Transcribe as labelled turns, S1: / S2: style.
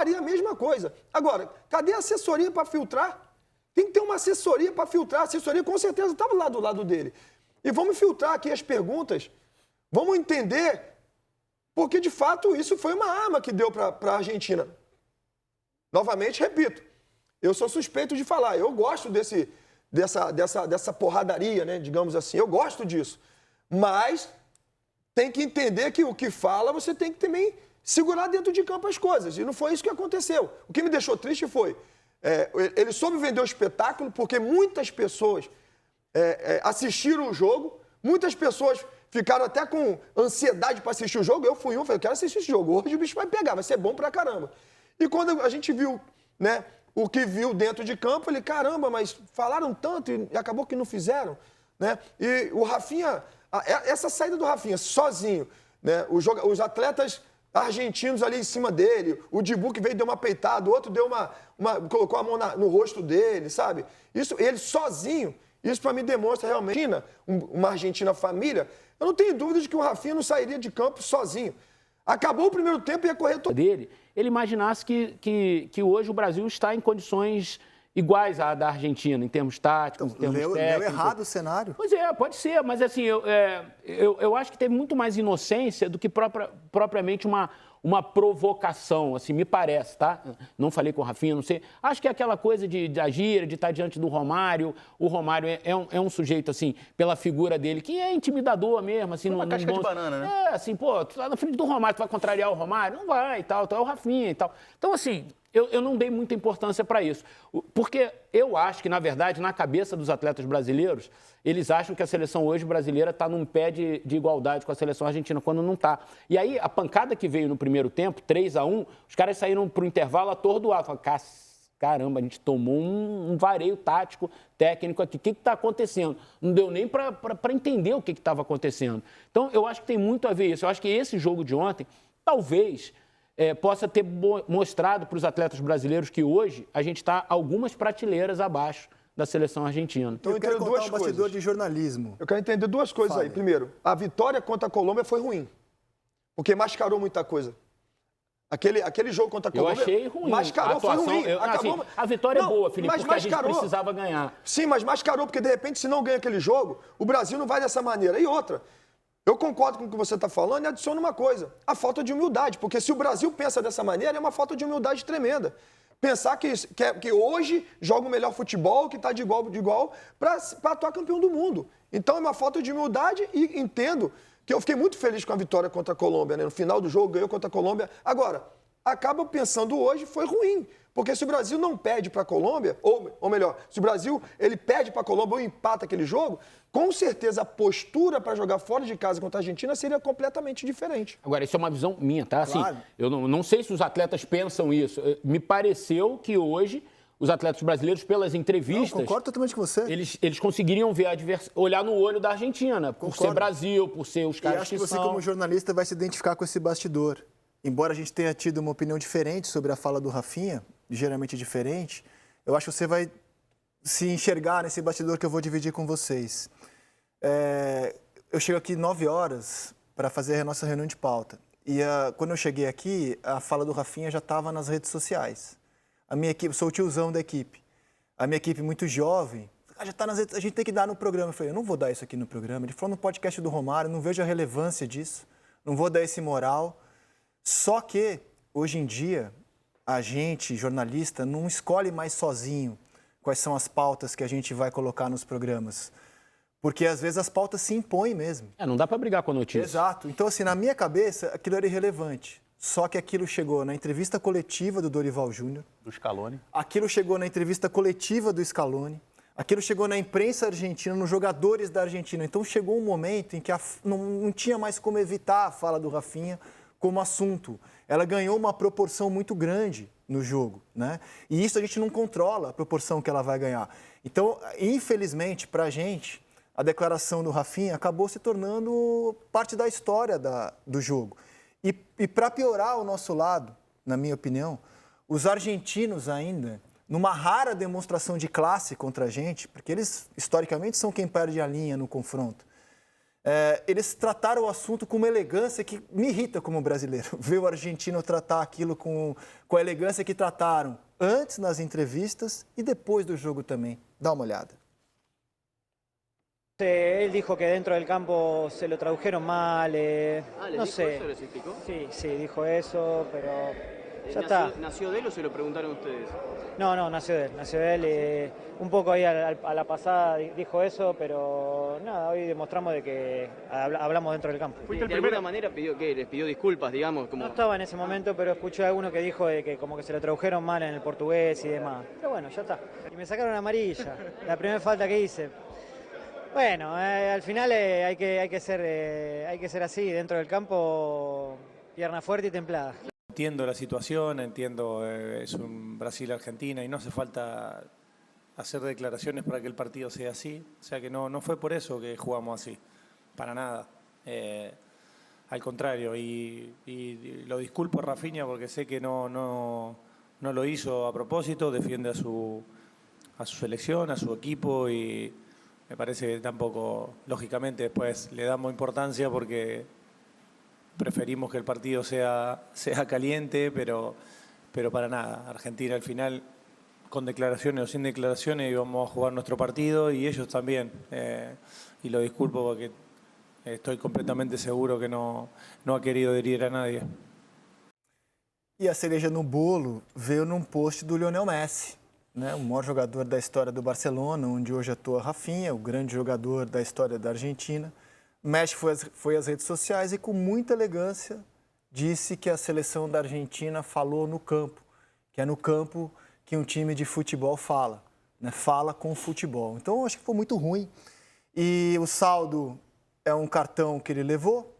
S1: faria a mesma coisa. Agora, cadê a assessoria para filtrar? Tem que ter uma assessoria para filtrar. A assessoria com certeza estava lá do lado dele. E vamos filtrar aqui as perguntas. Vamos entender, porque de fato isso foi uma arma que deu para a Argentina. Novamente, repito, eu sou suspeito de falar. Eu gosto dessa porradaria, né, digamos assim. Eu gosto disso. Mas tem que entender que o que fala, você tem que também segurar dentro de campo as coisas. E não foi isso que aconteceu. O que me deixou triste foi, ele soube vender o espetáculo, porque muitas pessoas assistiram o jogo, muitas pessoas ficaram até com ansiedade para assistir o jogo. Eu fui falei, eu quero assistir esse jogo. Hoje o bicho vai pegar, vai ser bom pra caramba. E quando a gente viu, né, o que viu dentro de campo, ele, caramba, mas falaram tanto e acabou que não fizeram, né? E o Rafinha, essa saída do Rafinha sozinho, né, os atletas argentinos ali em cima dele, o Dibu que veio deu uma peitada, o outro deu colocou a mão no rosto dele, sabe? Isso, ele sozinho, isso para mim demonstra realmente uma Argentina família. Eu não tenho dúvida de que o Rafinha não sairia de campo sozinho. Acabou o primeiro tempo e ia correr todo
S2: dele. Ele imaginasse que hoje o Brasil está em condições iguais à da Argentina, em termos táticos,
S3: então,
S2: em termos técnicos.
S3: Leu errado o cenário?
S2: Pois é, pode ser, mas assim, eu acho que teve muito mais inocência do que propriamente uma provocação, assim, me parece, tá? Não falei com o Rafinha, não sei. Acho que é aquela coisa de agir, de estar diante do Romário. O Romário é um sujeito, assim, pela figura dele, que é intimidador mesmo, assim.
S4: Uma casca de banana, né?
S2: Assim, pô, tu tá na frente do Romário, tu vai contrariar o Romário? Não vai, e tal, é o Rafinha e tal. Então, assim, eu não dei muita importância para isso. Porque eu acho que, na verdade, na cabeça dos atletas brasileiros, eles acham que a seleção hoje brasileira está num pé de igualdade com a seleção argentina, quando não está. E aí, a pancada que veio no primeiro tempo, 3-1, os caras saíram para o intervalo atordoados. Falaram, caramba, a gente tomou um vareio tático, técnico aqui. O que está acontecendo? Não deu nem para entender o que estava acontecendo. Então, eu acho que tem muito a ver isso. Eu acho que esse jogo de ontem, talvez possa ter mostrado para os atletas brasileiros que hoje a gente está algumas prateleiras abaixo da seleção argentina.
S3: Então, eu quero contar um bastidor de jornalismo.
S1: Eu quero entender duas coisas aí. Primeiro, a vitória contra a Colômbia foi ruim, porque mascarou muita coisa. Aquele jogo contra a Colômbia...
S2: Eu achei ruim.
S1: Mascarou, foi ruim.
S2: Assim, a vitória é boa, Felipe, porque mascarou, a gente precisava ganhar.
S1: Sim, mas mascarou, porque de repente, se não ganha aquele jogo, o Brasil não vai dessa maneira. E outra, eu concordo com o que você está falando e adiciono uma coisa, a falta de humildade, porque se o Brasil pensa dessa maneira, é uma falta de humildade tremenda. Pensar que hoje joga o melhor futebol, que está de igual para atuar campeão do mundo. Então é uma falta de humildade e entendo que eu fiquei muito feliz com a vitória contra a Colômbia, né? No final do jogo ganhou contra a Colômbia. Agora, acaba pensando hoje foi ruim, porque se o Brasil não perde para a Colômbia, ou melhor, se o Brasil ele perde para a Colômbia ou empata aquele jogo, com certeza a postura para jogar fora de casa contra a Argentina seria completamente diferente.
S2: Agora, isso é uma visão minha, tá?
S3: Claro.
S2: Assim, eu não sei se os atletas pensam isso. Me pareceu que hoje os atletas brasileiros, pelas entrevistas...
S3: Não, concordo totalmente com você.
S2: Eles conseguiriam ver olhar no olho da Argentina, por ser Brasil, por ser os caras
S3: e acho que você, como jornalista, vai se identificar com esse bastidor. Embora a gente tenha tido uma opinião diferente sobre a fala do Rafinha, ligeiramente diferente, eu acho que você vai se enxergar nesse bastidor que eu vou dividir com vocês. Eu chego aqui 9 horas para fazer a nossa reunião de pauta. E quando eu cheguei aqui, a fala do Rafinha já estava nas redes sociais. A minha equipe, sou o tiozão da equipe. A minha equipe muito jovem, já está nas redes, a gente tem que dar no programa. Eu falei, eu não vou dar isso aqui no programa. Ele falou no podcast do Romário, não vejo a relevância disso, não vou dar esse moral. Só que, hoje em dia, a gente, jornalista, não escolhe mais sozinho quais são as pautas que a gente vai colocar nos programas. Porque, às vezes, as pautas se impõem mesmo.
S2: Não dá para brigar com a notícia.
S3: Exato. Então, assim, na minha cabeça, aquilo era irrelevante. Só que aquilo chegou na entrevista coletiva do Dorival Júnior.
S4: Do Scaloni.
S3: Aquilo chegou na entrevista coletiva do Scaloni. Aquilo chegou na imprensa argentina, nos jogadores da Argentina. Então, chegou um momento em que não tinha mais como evitar a fala do Rafinha como assunto. Ela ganhou uma proporção muito grande no jogo, né? E isso a gente não controla, a proporção que ela vai ganhar. Então, infelizmente, para a gente, a declaração do Rafinha acabou se tornando parte da história do jogo. E para piorar o nosso lado, na minha opinião, os argentinos ainda, numa rara demonstração de classe contra a gente, porque eles, historicamente, são quem perde a linha no confronto, Eles trataram o assunto com uma elegância que me irrita como brasileiro. Ver o argentino tratar aquilo com a elegância que trataram antes nas entrevistas e depois do jogo também. Dá uma olhada.
S4: Él dijo que dentro del campo se lo tradujeron mal, no sé.
S5: ¿Eso les explicó?
S4: Sí, sí, dijo eso, pero ya está.
S5: ¿Nació de él o se lo preguntaron ustedes?
S4: No, nació de él. Un poco ahí a la pasada dijo eso, pero nada, hoy demostramos de que hablamos dentro del campo.
S5: De alguna manera les pidió disculpas, digamos, como...
S4: No estaba en ese momento, pero escuché a alguno que dijo de que como que se lo tradujeron mal en el portugués y demás. Pero bueno, ya está. Y me sacaron amarilla, la primera falta que hice. Bueno, al final hay que ser así, dentro del campo, pierna fuerte y templada.
S6: Entiendo la situación, entiendo, es un Brasil-Argentina y no hace falta hacer declaraciones para que el partido sea así. O sea que no fue por eso que jugamos así, para nada. Al contrario, y lo disculpo a Rafinha porque sé que no lo hizo a propósito, defiende a su selección, a su equipo y me parece que tampoco, lógicamente, después le damos importancia porque preferimos que el partido sea caliente, pero para nada. Argentina al final, con declaraciones o sin declaraciones, íbamos a jugar nuestro partido y ellos también. Y lo disculpo porque estoy completamente seguro que no ha querido herir a nadie.
S3: E a cereja no bolo veio num post do Lionel Messi, né? O maior jogador da história do Barcelona, onde hoje atua Rafinha, o grande jogador da história da Argentina. Messi foi às redes sociais e, com muita elegância, disse que a seleção da Argentina falou no campo, que é no campo que um time de futebol fala, né? Fala com futebol. Então, eu acho que foi muito ruim. E o saldo é um cartão que ele levou,